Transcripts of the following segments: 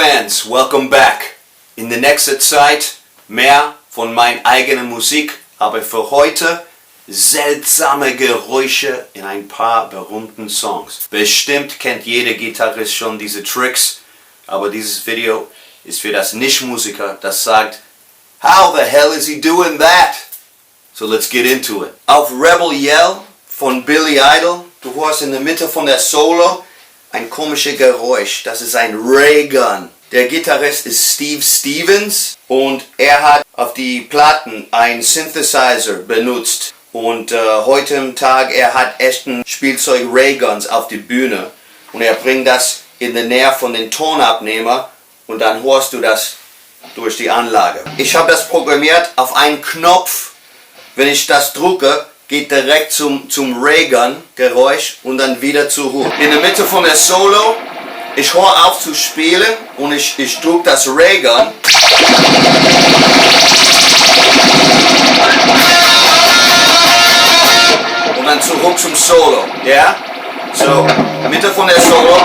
Fans, welcome back. In der nächsten Zeit mehr von meiner eigenen Musik, aber für heute seltsame Geräusche in ein paar berühmten Songs. Bestimmt kennt jeder Gitarrist schon diese Tricks, aber dieses Video ist für das Nicht-Musiker, das sagt, how the hell is he doing that? So let's get into it. Auf Rebel Yell von Billy Idol, du hörst in der Mitte von der Solo ein komisches Geräusch, das ist ein Ray-Gun. Der Gitarrist ist Steve Stevens und er hat auf die Platten einen Synthesizer benutzt. Und heute im Tag, er hat echten Spielzeug Ray-Guns auf die Bühne. Und er bringt das in der Nähe von den Tonabnehmer und dann hörst du das durch die Anlage. Ich habe das programmiert auf einen Knopf. Wenn ich das drücke, geht direkt zum Ray-Gun Geräusch und dann wieder zurück. In der Mitte von der Solo, ich höre auf zu spielen und ich drücke das Ray-Gun. Und dann zurück zum Solo. Ja? So, Mitte von der Solo.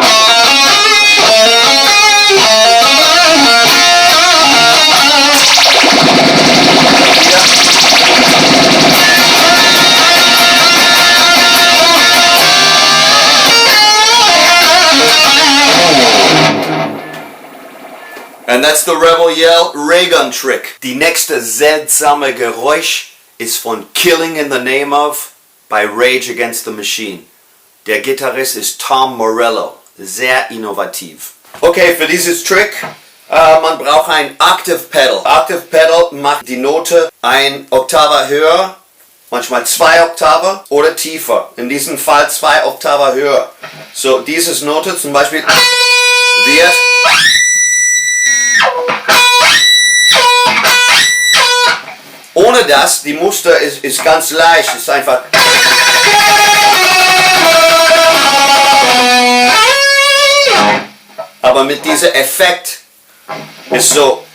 And that's the Rebel Yell Ray-Gun Trick. Die nächste seltsame Geräusch ist von Killing in the Name of bei Rage Against the Machine. Der Gitarrist ist Tom Morello. Sehr innovativ. Okay, für dieses Trick, man braucht ein Octave Pedal. Octave Pedal macht die Note ein Oktave höher, manchmal 2 Oktaven oder tiefer. In diesem Fall 2 Oktaven höher. So, diese Note zum Beispiel wird ohne das, die Muster ist ganz leicht, ist einfach. Aber mit diesem Effekt ist so.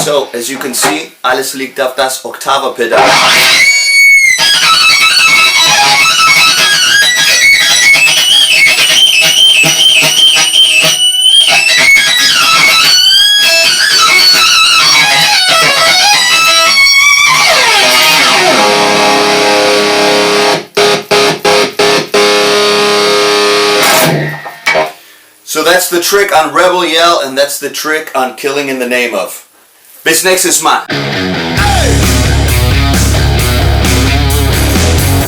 So, as you can see, alles liegt auf das Oktave-Pedal. So that's the trick on Rebel Yell and that's the trick on Killing in the Name of. Bis nächstes Mal.